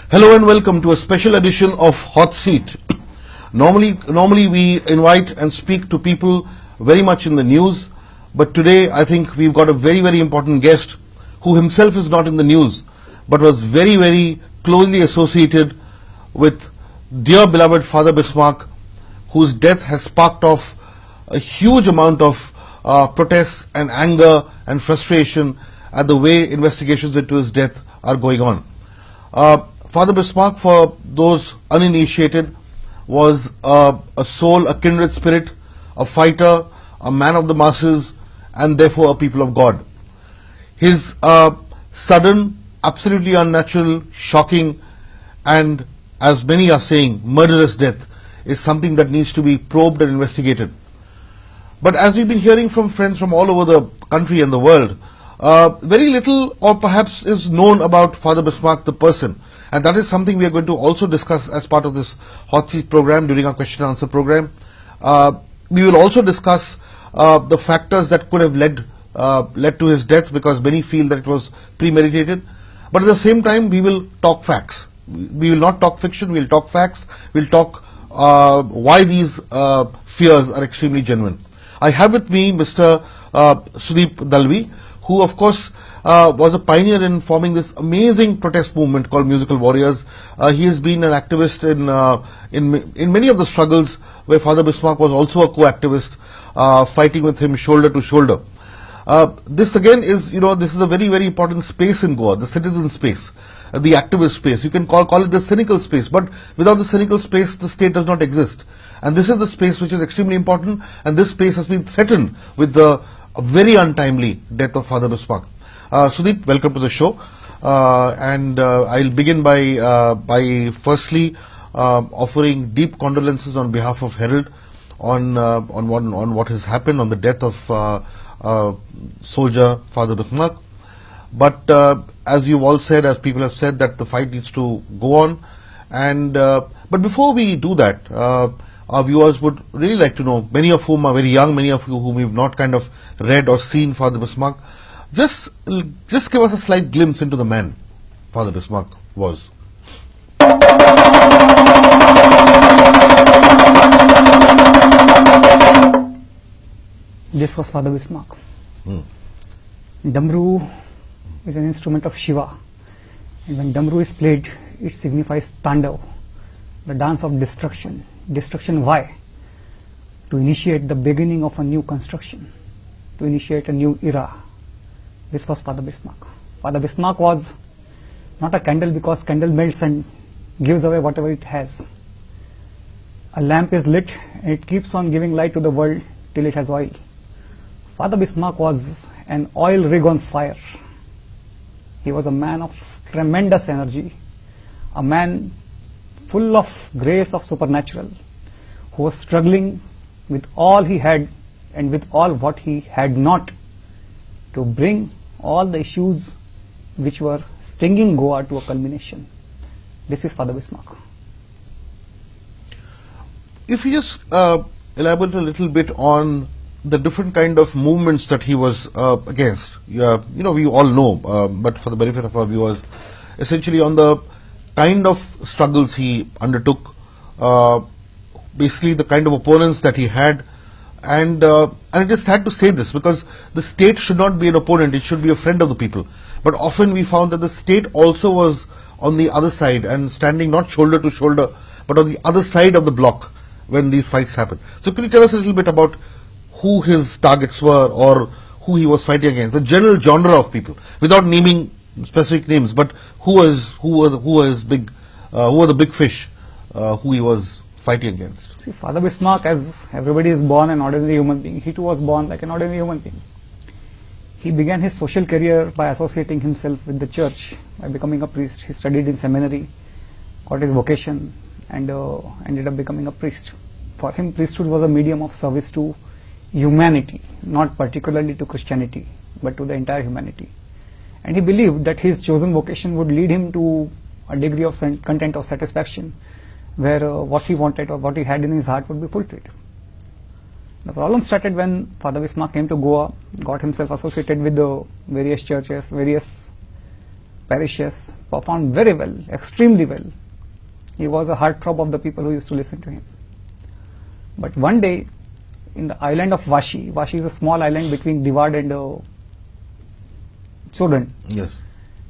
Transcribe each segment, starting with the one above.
Hello and welcome to a special edition of Hot Seat. Normally we invite and speak to people very much in the news, but today I think we've got a very important guest who himself is not in the news, but was very closely associated with dear beloved Father Bismarck, whose death has sparked off a huge amount of protests and anger and frustration at the way investigations into his death are going on. Father Bismarck, for those uninitiated, was a soul, a kindred spirit, a fighter, a man of the masses, and therefore a people of God. His sudden, absolutely unnatural, shocking, and, as many are saying, murderous death is something that needs to be probed and investigated. But as we've been hearing from friends from all over the country and the world, very little or perhaps is known about Father Bismarck the person. And that is something we are going to also discuss as part of this Hot Seat program during our question and answer program. We will also discuss the factors that could have led to his death, because many feel that it was premeditated. But at the same time, we will talk facts. We will not talk fiction, we will talk facts. We will talk why these fears are extremely genuine. I have with me Mr. Sudeep Dalvi, who of course was a pioneer in forming this amazing protest movement called Musical Warriors. He has been an activist in many of the struggles where Father Bismarck was also a co-activist, fighting with him shoulder to shoulder. This again is, this is a very important space in Goa, the citizen space, the activist space. You can call it the cynical space, but without the cynical space, the state does not exist. And this is the space which is extremely important, and this space has been threatened with the very untimely death of Father Bismarck. Sudeep, welcome to the show. And I'll begin by firstly offering deep condolences on behalf of Herald on what has happened, on the death of soldier Father Bismarck. But as you've all said, as people have said, that the fight needs to go on. And but before we do that, our viewers would really like to know, many of whom are very young, many of you whom we've not kind of read or seen Father Bismarck. Just give us a slight glimpse into the man Father Bismarck was. This was Father Bismarck. Damru is an instrument of Shiva, and when Damru is played, it signifies Tandav, the dance of destruction. Destruction why? To initiate the beginning of a new construction, to initiate a new era. This was Father Bismarck. Father Bismarck was not a candle, because candle melts and gives away whatever it has. A lamp is lit and it keeps on giving light to the world till it has oil. Father Bismarck was an oil rig on fire. He was a man of tremendous energy, a man full of grace of supernatural, who was struggling with all he had and with all what he had not, to bring all the issues which were stinging Goa to a culmination. This is Father Bismarck. If you just elaborate a little bit on the different kind of movements that he was against. We all know, but for the benefit of our viewers, essentially on the kind of struggles he undertook, basically the kind of opponents that he had. And it is sad to say this, because the state should not be an opponent, it should be a friend of the people. But often we found that the state also was on the other side and standing not shoulder to shoulder, but on the other side of the block when these fights happened. So could you tell us a little bit about who his targets were, or who he was fighting against, the general genre of people, without naming specific names, but who were the big fish who he was fighting against? See, Father Bismarck, as everybody is born an ordinary human being, he too was born like an ordinary human being. He began his social career by associating himself with the church, by becoming a priest. He studied in seminary, got his vocation, and ended up becoming a priest. For him, priesthood was a medium of service to humanity, not particularly to Christianity, but to the entire humanity. And he believed that his chosen vocation would lead him to a degree of content or satisfaction, where what he wanted or what he had in his heart would be fulfilled. The problem started when Father Bismarck came to Goa, got himself associated with the various churches, various parishes, performed very well, extremely well. He was a heartthrob of the people who used to listen to him. But one day, in the island of Vashi, Vashi is a small island between Diwad and Chodan. Yes.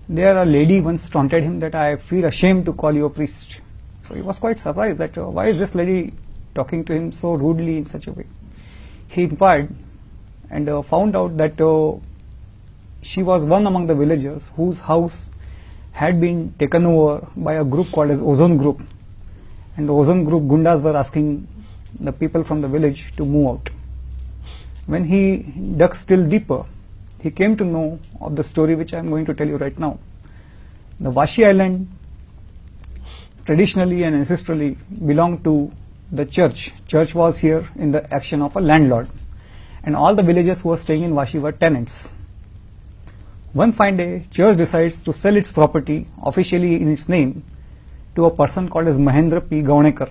There a lady once taunted him that I feel ashamed to call you a priest. So he was quite surprised that why is this lady talking to him so rudely in such a way. He inquired and found out that she was one among the villagers whose house had been taken over by a group called as Ozone Group, and the Ozone Group Gundas were asking the people from the village to move out. When he dug still deeper, he came to know of the story which I am going to tell you right now. The Vashi island traditionally and ancestrally belonged to the church. Church was here in the action of a landlord, and all the villagers who were staying in Vashi were tenants. One fine day, church decides to sell its property officially in its name to a person called as Mahendra P. Gaunekar.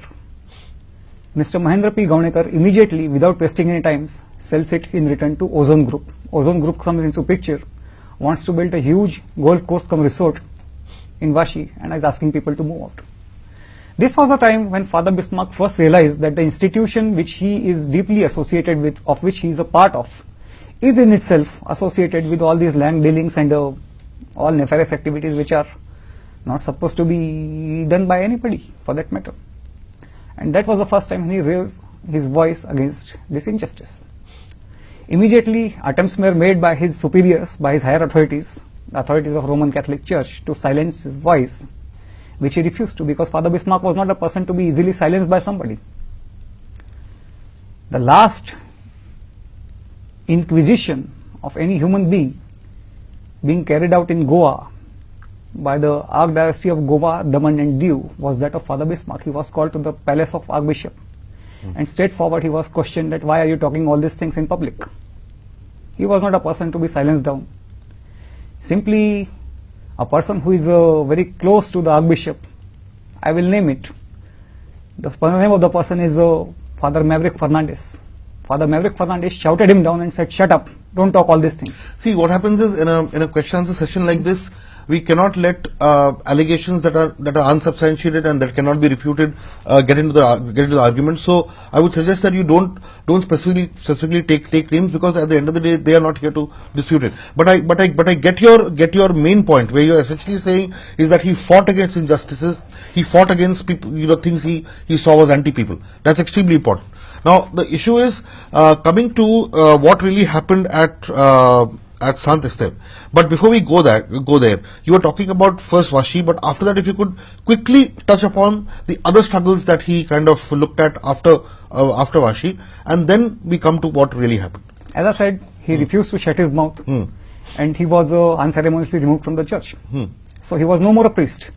Mr. Mahendra P. Gaunekar immediately, without wasting any time, sells it in return to Ozone Group. Ozone Group comes into picture, wants to build a huge golf course cum resort in Vashi, and is asking people to move out. This was a time when Father Bismarck first realized that the institution which he is deeply associated with, of which he is a part of, is in itself associated with all these land dealings and all nefarious activities which are not supposed to be done by anybody for that matter. And that was the first time he raised his voice against this injustice. Immediately, attempts were made by his superiors, by his higher authorities, the authorities of Roman Catholic Church, to silence his voice, which he refused to, because Father Bismarck was not a person to be easily silenced by somebody. The last inquisition of any human being carried out in Goa by the Archdiocese of Goa, Daman and Diu was that of Father Bismarck. He was called to the palace of Archbishop, and straightforward he was questioned that why are you talking all these things in public. He was not a person to be silenced down. Simply a person who is very close to the Archbishop, I will name it. The name of the person is Father Maverick Fernandez. Father Maverick Fernandez shouted him down and said, "Shut up, don't talk all these things." See, what happens is in a question answer session like this, we cannot let allegations that are unsubstantiated and that cannot be refuted get into the argument. So I would suggest that you don't specifically take names, because at the end of the day they are not here to dispute it. But I get your main point, where you're essentially saying is that he fought against injustices, he fought against people, things he saw as anti-people. That's extremely important. Now the issue is coming to what really happened at Sant Esteve. But before we go there, you were talking about first Vashi, but after that, if you could quickly touch upon the other struggles that he kind of looked at after Vashi, and then we come to what really happened. As I said, he refused to shut his mouth, and he was unceremoniously removed from the church. So he was no more a priest.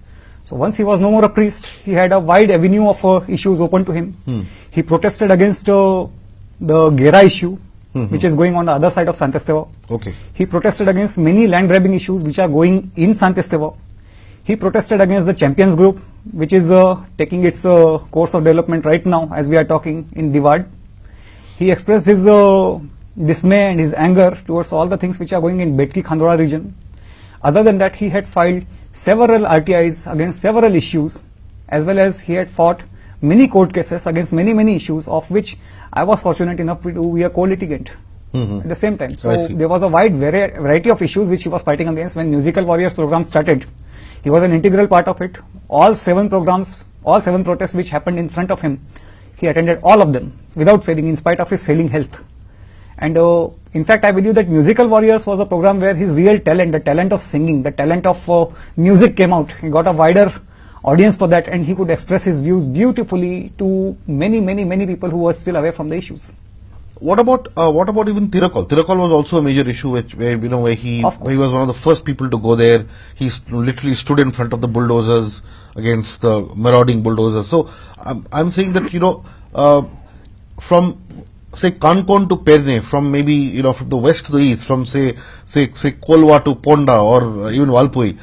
So once he was no more a priest, he had a wide avenue of issues open to him. He protested against the Gera issue, which is going on the other side of Sant Esteve. Okay. He protested against many land grabbing issues which are going in Sant Esteve. He protested against the Champions Group, which is taking its course of development right now as we are talking in Diwad. He expressed his dismay and his anger towards all the things which are going in Betki Khandwala region. Other than that, he had filed several RTIs against several issues, as well as he had fought many court cases against many issues, of which I was fortunate enough to be a co-litigant at the same time. So there was a wide variety of issues which he was fighting against. When Musical Warriors program started, he was an integral part of it. All 7 programs, all 7 protests which happened in front of him, he attended all of them without failing, in spite of his failing health. And in fact, I believe that Musical Warriors was a program where his real talent, the talent of singing, the talent of music came out. He got a wider audience for that, and he could express his views beautifully to many people who were still away from the issues. What about even Tirakol? Tirakol was also a major issue, where he was one of the first people to go there. He literally stood in front of the bulldozers against the marauding bulldozers. So I'm saying that from say Kankon to Perne, from maybe from the west to the east, from say Kolwa to Ponda or even Valpui,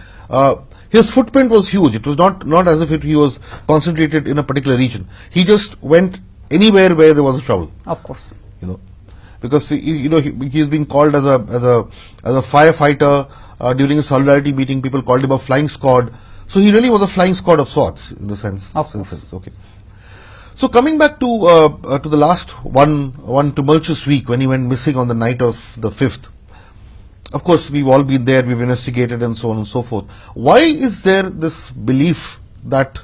his footprint was huge. It was not as if he was concentrated in a particular region. He just went anywhere where there was trouble. Of course. Because he's been called as a firefighter, During a solidarity meeting, people called him a flying squad. So he really was a flying squad of sorts, in the sense. Of course. Okay. So coming back to the last one tumultuous week when he went missing on the night of the 5th. Of course, we've all been there, we've investigated and so on and so forth. Why is there this belief that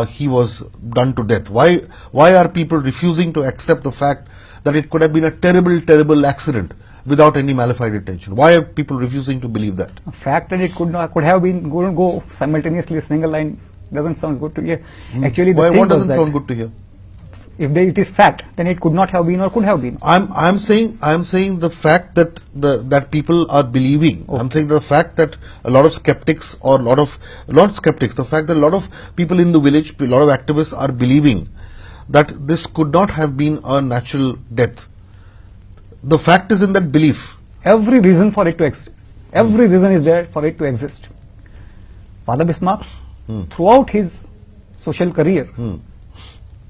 he was done to death? Why are people refusing to accept the fact that it could have been a terrible accident without any malified intention? Why are people refusing to believe that? A fact that it could have been go simultaneously a single line doesn't sound good to hear. Actually, the thing What was doesn't sound good to hear? If it is fact, then it could not have been or could have been. I'm saying the fact that that people are believing. Okay. I'm saying the fact that a lot of skeptics or not skeptics, the fact that a lot of people in the village, a lot of activists are believing that this could not have been a natural death. The fact is in that belief. Every reason for it to exist. Every reason is there for it to exist. Father Bismarck, throughout his social career,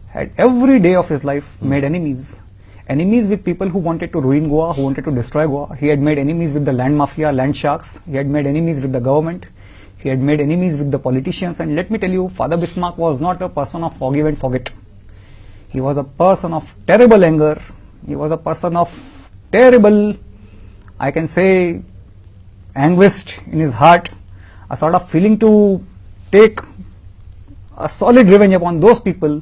had every day of his life made enemies. Enemies with people who wanted to ruin Goa, who wanted to destroy Goa. He had made enemies with the land mafia, land sharks. He had made enemies with the government. He had made enemies with the politicians. And let me tell you, Father Bismarck was not a person of forgive and forget. He was a person of terrible anger. He was a person of terrible, I can say, anguish in his heart. A sort of feeling to take a solid revenge upon those people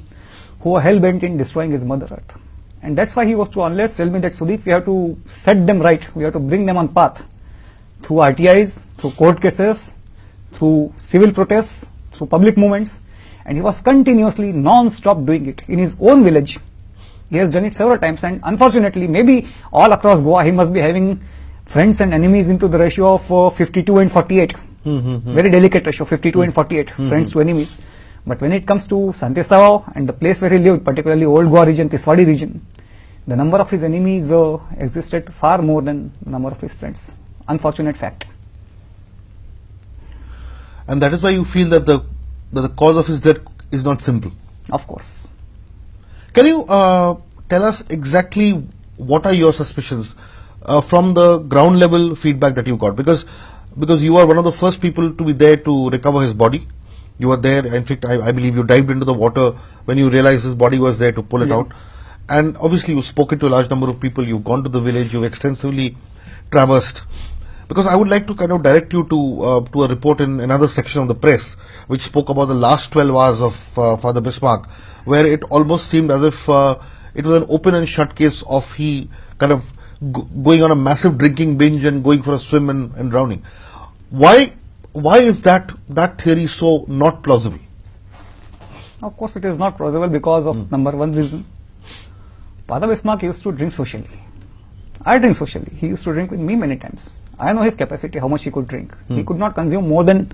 who were hell-bent in destroying his mother earth. And that's why he was to unless tell me that, Sudeep, we have to set them right, we have to bring them on path through RTIs, through court cases, through civil protests, through public movements, and he was continuously non-stop doing it in his own village. He has done it several times, and unfortunately, maybe all across Goa, he must be having friends and enemies into the ratio of 52 and 48. Very delicate ratio, 52 and 48, friends to enemies. But when it comes to Santistao and the place where he lived, particularly Old Goa region, Tiswadi region, the number of his enemies existed far more than the number of his friends. Unfortunate fact. And that is why you feel that the cause of his death is not simple. Of course. Can you tell us exactly what are your suspicions from the ground level feedback that you got? Because you are one of the first people to be there to recover his body. You were there. In fact, I believe you dived into the water when you realized his body was there to pull it out. And obviously, you've spoken to a large number of people. You've gone to the village. You've extensively traversed. Because I would like to kind of direct you to a report in another section of the press, which spoke about the last 12 hours of Father Bismarck, where it almost seemed as if it was an open and shut case of he kind of going on a massive drinking binge and going for a swim and drowning. Why is that theory so not plausible? Of course, it is not plausible because of number one reason. Father Bismarck used to drink socially. I drink socially. He used to drink with me many times. I know his capacity, how much he could drink. He could not consume more than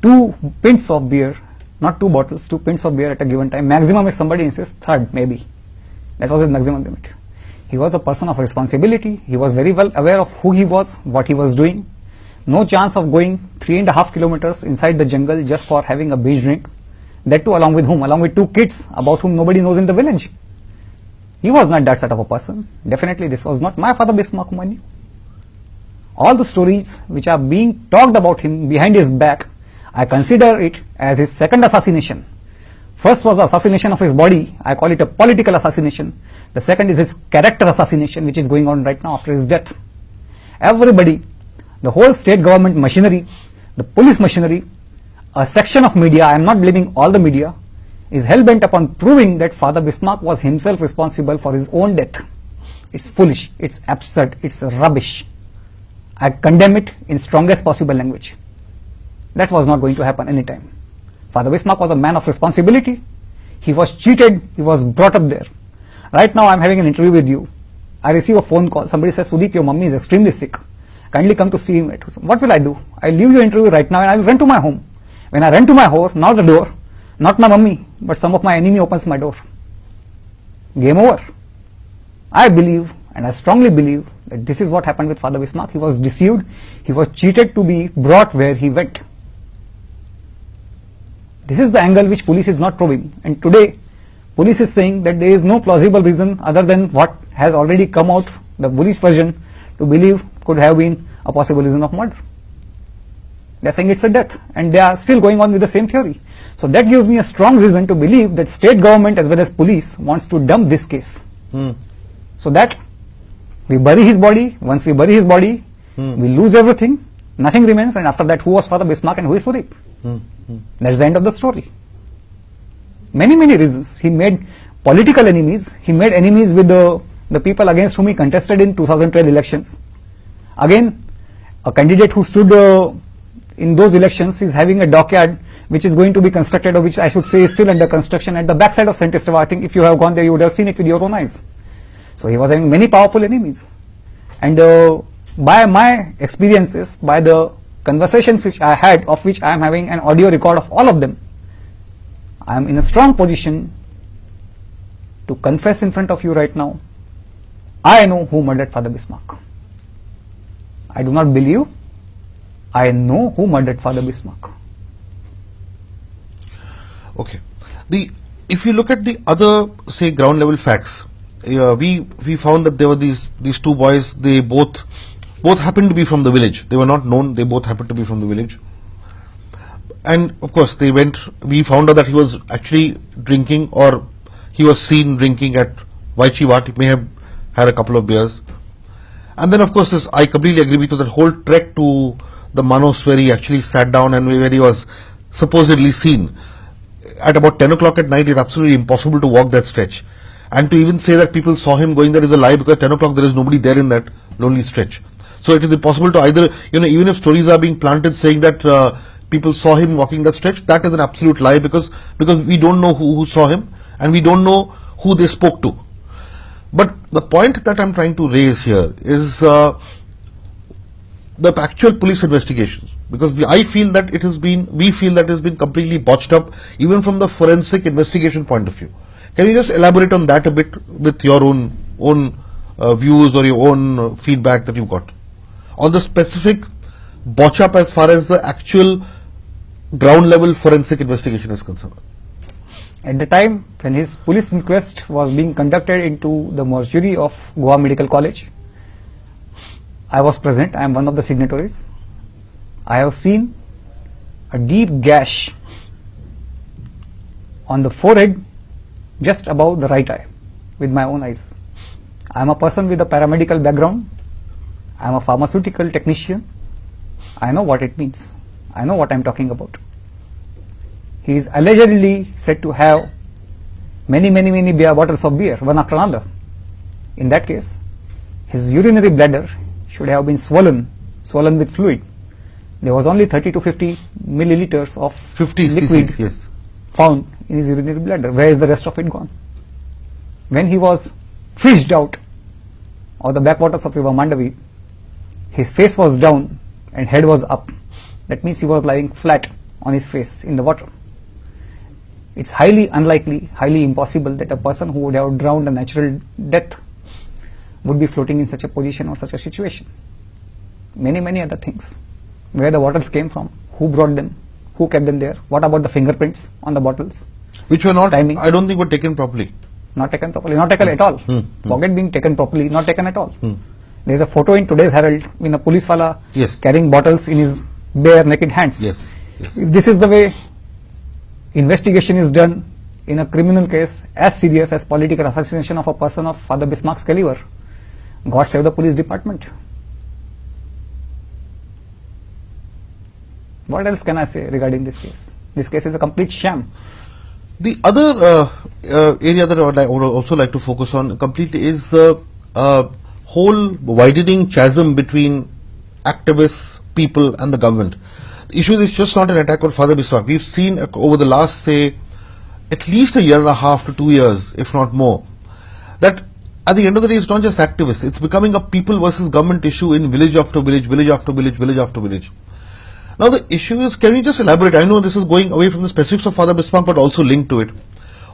2 pints of beer, not 2 bottles, 2 pints of beer at a given time. Maximum, if somebody insists, 3rd maybe. That was his maximum limit. He was a person of responsibility. He was very well aware of who he was, what he was doing. No chance of going 3.5 kilometers inside the jungle just for having a beach drink. That too along with whom? Along with 2 kids about whom nobody knows in the village. He was not that sort of a person. Definitely this was not my Father Bismarck whom I knew. All the stories which are being talked about him behind his back, I consider it as his second assassination. First was the assassination of his body. I call it a political assassination. The second is his character assassination, which is going on right now after his death. Everybody, the whole state government machinery, the police machinery, a section of media, I am not blaming all the media, is hell-bent upon proving that Father Bismarck was himself responsible for his own death. It's foolish, it's absurd, it's rubbish. I condemn it in strongest possible language. That was not going to happen anytime. Father Bismarck was a man of responsibility. He was cheated, he was brought up there. Right now I am having an interview with you. I receive a phone call. Somebody says, Sudeep, your mummy is extremely sick. Kindly come to see him. What will I do? I leave your interview right now and I will run to my home. When I run to my home, not the door, not my mummy, but some of my enemy opens my door. Game over. I believe, and I strongly believe, that this is what happened with Father Bismarck. He was deceived, he was cheated to be brought where he went. This is the angle which police is not probing. And today, police is saying that there is no plausible reason other than what has already come out, the police version, to believe could have been a possible reason of murder. They are saying it's a death, and they are still going on with the same theory. So that gives me a strong reason to believe that state government as well as police wants to dump this case. So that we bury his body. Once we bury his body, we lose everything. Nothing remains, and after that, who was Father Bismarck and who is Sudeep? That's the end of the story. Many reasons. He made political enemies. He made enemies with the people against whom he contested in 2012 elections. Again, a candidate who stood in those elections is having a dockyard which is going to be constructed, or which I should say is still under construction at the backside of St. Esteva. I think if you have gone there, you would have seen it with your own eyes. So he was having many powerful enemies. And by my experiences, by the conversations which I had, of which I am having an audio record of all of them, I am in a strong position to confess in front of you right now. I know who murdered Father Bismarck. I do not believe. I know who murdered Father Bismarck. Okay. If you look at the other, say, ground level facts, we found that there were these two boys. They both happened to be from the village. They were not known. They both happened to be from the village. And of course, we found out that he was actually drinking, or he was seen drinking at Vaichivat. He may have had a couple of beers. And then, of course, I completely agree with you, that whole trek to the Manos, where he actually sat down and where he was supposedly seen at about 10 o'clock at night, is absolutely impossible to walk that stretch. And to even say that people saw him going there is a lie, because 10 o'clock there is nobody there in that lonely stretch. So it is impossible to either, even if stories are being planted saying that people saw him walking that stretch, that is an absolute lie, because we don't know who saw him, and we don't know who they spoke to. But the point that I'm trying to raise here is the actual police investigations, because we feel that it has been completely botched up, even from the forensic investigation point of view. Can you just elaborate on that a bit with your own views or your own feedback that you got on the specific botch up as far as the actual ground level forensic investigation is concerned? At the time when his police inquest was being conducted into the mortuary of Goa Medical College, I was present. I am one of the signatories. I have seen a deep gash on the forehead just above the right eye with my own eyes. I am a person with a paramedical background. I am a pharmaceutical technician. I know what it means. I know what I am talking about. He is allegedly said to have many beer bottles of beer, one after another. In that case, his urinary bladder should have been swollen with fluid. There was only 30 to 50 milliliters of liquid cc, yes, found in his urinary bladder. Where is the rest of it gone? When he was fished out of the backwaters of River Mandavi, his face was down and head was up. That means he was lying flat on his face in the water. It's highly unlikely, highly impossible that a person who would have drowned a natural death would be floating in such a position or such a situation. Many other things. Where the bottles came from, who brought them, who kept them there, what about the fingerprints on the bottles? Which were not, timings? I don't think were taken properly. Not taken properly, not taken at all. Forget being taken properly, not taken at all. There is a photo in today's Herald in a police wala carrying bottles in his bare naked hands. Yes. If this is the way investigation is done in a criminal case as serious as political assassination of a person of Father Bismarck's caliber, God save the police department. What else can I say regarding this case? This case is a complete sham. The other area that I would also like to focus on completely is the whole widening chasm between activists, people and the government. The issue is just not an attack on Father Bismarck. We've seen over the last, say, at least a year and a half to 2 years, if not more, that at the end of the day, it's not just activists. It's becoming a people versus government issue in village after village, village after village, village after village. Now the issue is, can you just elaborate? I know this is going away from the specifics of Father Bismarck, but also linked to it.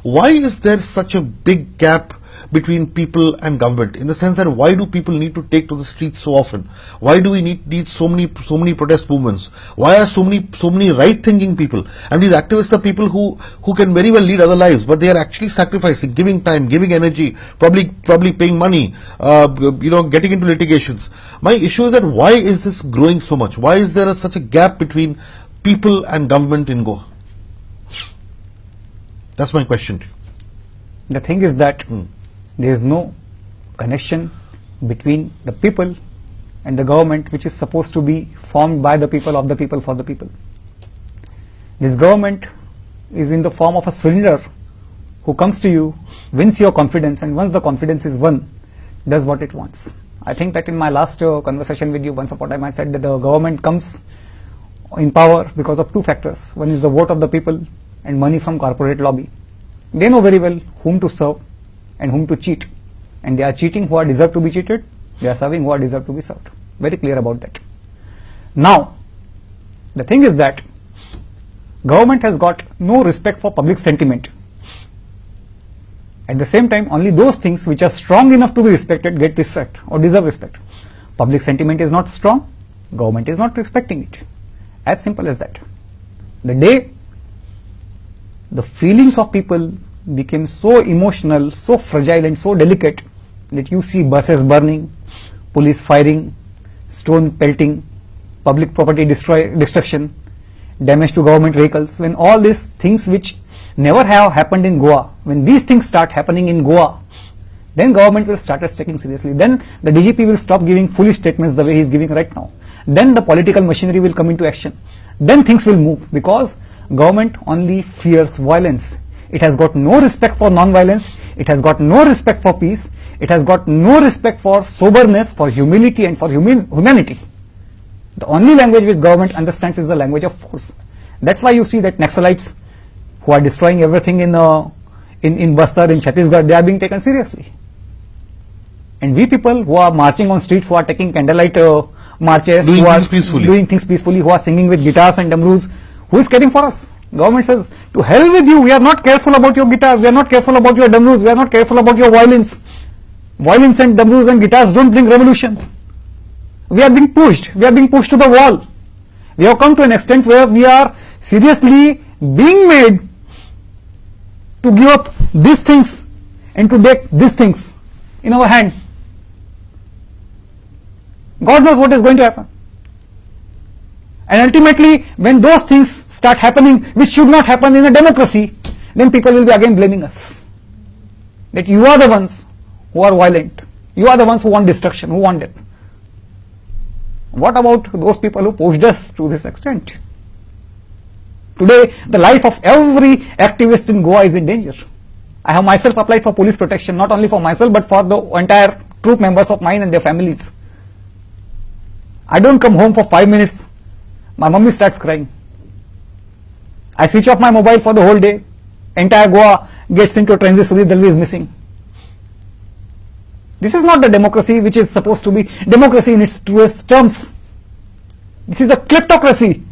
Why is there such a big gap between people and government, in the sense that why do people need to take to the streets so often? Why do we need so many protest movements? Why are so many right-thinking people? And these activists are people who can very well lead other lives, but they are actually sacrificing, giving time, giving energy, probably paying money, getting into litigations. My issue is that why is this growing so much? Why is there such a gap between people and government in Goa? That's my question to you. The thing is that there is no connection between the people and the government, which is supposed to be formed by the people, of the people, for the people. This government is in the form of a cylinder who comes to you, wins your confidence, and once the confidence is won, does what it wants. I think that in my last conversation with you, once upon a time I said that the government comes in power because of two factors. One is the vote of the people and money from corporate lobby. They know very well whom to serve and whom to cheat, and they are cheating who are deserved to be cheated, they are serving who are deserved to be served. Very clear about that. Now, the thing is that government has got no respect for public sentiment. At the same time, only those things which are strong enough to be respected get respect or deserve respect. Public sentiment is not strong, government is not respecting it. As simple as that. The day the feelings of people became so emotional, so fragile and so delicate that you see buses burning, police firing, stone pelting, public property destruction, damage to government vehicles, when all these things which never have happened in Goa, when these things start happening in Goa, then government will start taking seriously. Then the DGP will stop giving foolish statements the way he is giving right now. Then the political machinery will come into action. Then things will move, because government only fears violence. It has got no respect for non-violence. It has got no respect for peace. It has got no respect for soberness, for humility and for humanity. The only language which government understands is the language of force. That's why you see that Naxalites who are destroying everything in Bastar, in Chhattisgarh, they are being taken seriously. And we people who are marching on streets, who are taking candlelight marches, who are doing things peacefully, who are singing with guitars and damroos, who is caring for us? Government says, to hell with you, we are not careful about your guitar, we are not careful about your damroos, we are not careful about your violins. Violins and damroos and guitars don't bring revolution. We are being pushed to the wall. We have come to an extent where we are seriously being made to give up these things and to take these things in our hand. God knows what is going to happen. And ultimately, when those things start happening, which should not happen in a democracy, then people will be again blaming us. That you are the ones who are violent. You are the ones who want destruction, who want death. What about those people who pushed us to this extent? Today, the life of every activist in Goa is in danger. I have myself applied for police protection, not only for myself, but for the entire troop members of mine and their families. I don't come home for 5 minutes. My mummy starts crying. I switch off my mobile for the whole day. Entire Goa gets into a transit. Sudeep Dalvi is missing. This is not the democracy which is supposed to be democracy in its truest terms. This is a kleptocracy.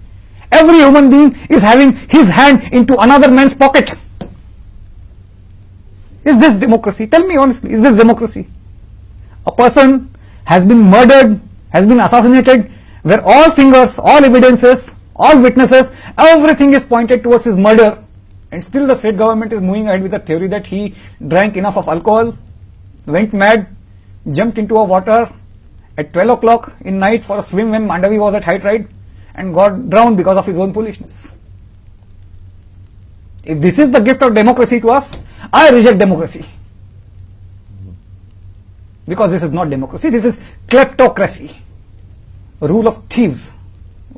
Every human being is having his hand into another man's pocket. Is this democracy? Tell me honestly, is this democracy? A person has been murdered, has been assassinated, where all fingers, all evidences, all witnesses, everything is pointed towards his murder, and still the state government is moving ahead with the theory that he drank enough of alcohol, went mad, jumped into a water at 12 o'clock in night for a swim when Mandavi was at high tide, and got drowned because of his own foolishness. If this is the gift of democracy to us, I reject democracy. Because this is not democracy, this is kleptocracy. Rule of thieves,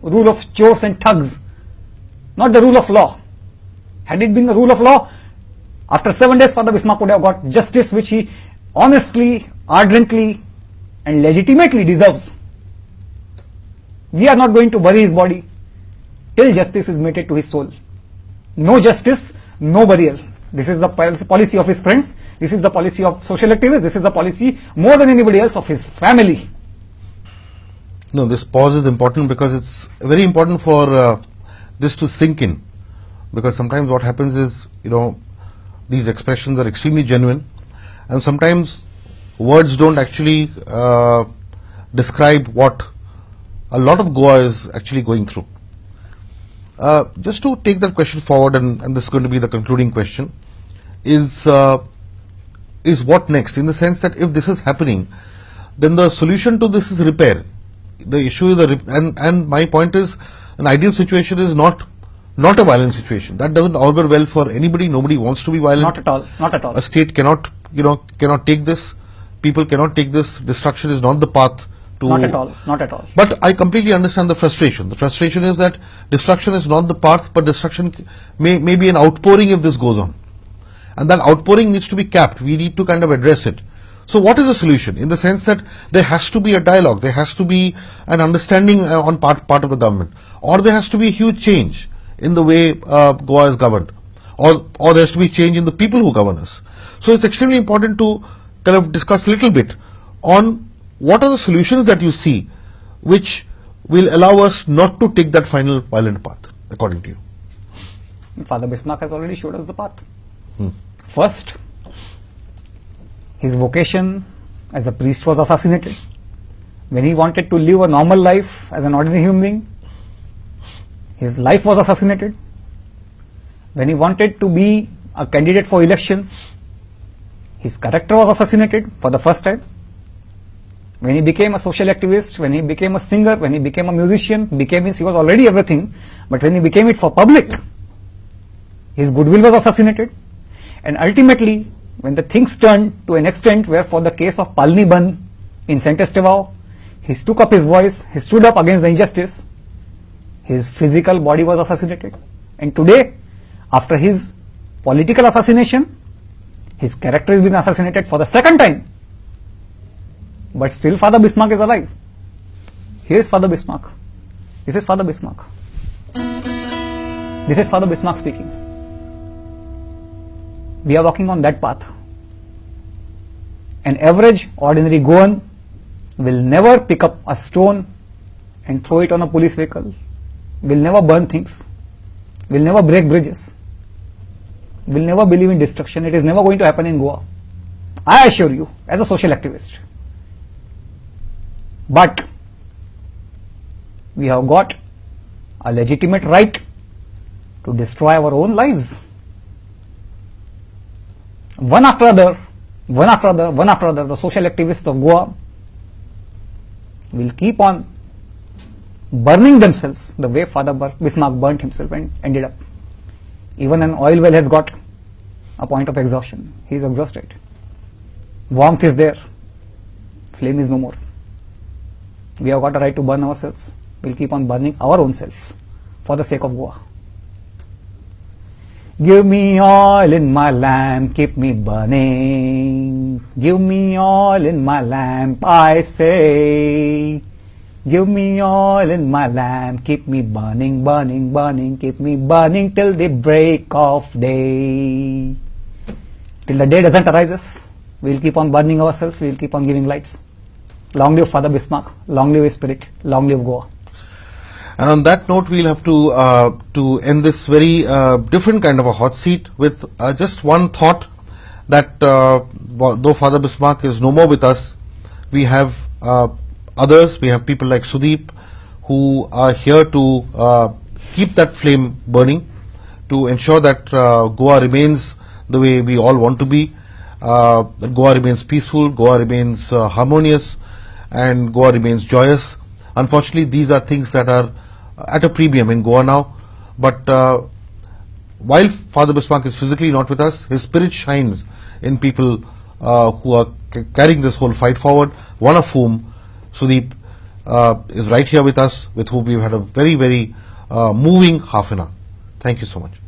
rule of chores and thugs, not the rule of law. Had it been the rule of law, after 7 days Father Bismarck would have got justice which he honestly, ardently and legitimately deserves. We are not going to bury his body till justice is meted to his soul. No justice, no burial. This is the policy of his friends, this is the policy of social activists, this is the policy more than anybody else of his family. No, this pause is important because it's very important for this to sink in. Because sometimes what happens is, these expressions are extremely genuine, and sometimes words don't actually describe what a lot of Goa is actually going through. Just to take that question forward, and this is going to be the concluding question, is what next? In the sense that if this is happening, then the solution to this is repair. The issue is and my point is, an ideal situation is not a violent situation. That doesn't augur well for anybody. Nobody wants to be violent. Not at all. Not at all. A state cannot take this. People cannot take this. Destruction is not the path to. Not at all. Not at all. But I completely understand the frustration. The frustration is that destruction is not the path, but destruction may be an outpouring if this goes on. And that outpouring needs to be capped. We need to kind of address it. So what is the solution? In the sense that there has to be a dialogue, there has to be an understanding on part of the government, or there has to be a huge change in the way Goa is governed, or there has to be change in the people who govern us. So it's extremely important to kind of discuss a little bit on what are the solutions that you see which will allow us not to take that final violent path, according to you. Father Bismarck has already showed us the path. First, his vocation as a priest was assassinated. When he wanted to live a normal life as an ordinary human being, his life was assassinated. When he wanted to be a candidate for elections, his character was assassinated for the first time. When he became a social activist, when he became a singer, when he became a musician, means he was already everything, but when he became it for public, his goodwill was assassinated. And ultimately, when the things turned to an extent where for the case of Palni Bandh in Saint Estevao, he took up his voice, he stood up against the injustice, his physical body was assassinated. And today, after his political assassination, his character is being assassinated for the second time. But still Father Bismarck is alive. Here is Father Bismarck. This is Father Bismarck. This is Father Bismarck speaking. We are walking on that path. An average ordinary Goan will never pick up a stone and throw it on a police vehicle, will never burn things, will never break bridges, will never believe in destruction. It is never going to happen in Goa. I assure you, as a social activist. But we have got a legitimate right to destroy our own lives. One after other, the social activists of Goa will keep on burning themselves the way Father Bismarck burnt himself and ended up. Even an oil well has got a point of exhaustion. He is exhausted. Warmth is there. Flame is no more. We have got a right to burn ourselves. We will keep on burning our own self for the sake of Goa. Give me oil in my lamp, keep me burning. Give me oil in my lamp, I say. Give me oil in my lamp, keep me burning, burning, burning, keep me burning till the break of day. Till the day doesn't arise, we will keep on burning ourselves, we will keep on giving lights. Long live Father Bismarck, long live his spirit, long live Goa. And on that note, we'll have to end this very different kind of a hot seat with just one thought that though Father Bismarck is no more with us, we have others. We have people like Sudeep who are here to keep that flame burning, to ensure that Goa remains the way we all want to be. That Goa remains peaceful, Goa remains harmonious, and Goa remains joyous. Unfortunately, these are things that are at a premium in Goa now, but while Father Bismarck is physically not with us, his spirit shines in people who are carrying this whole fight forward, one of whom, Sudeep, is right here with us, with whom we've had a very, very moving half an hour. Thank you so much.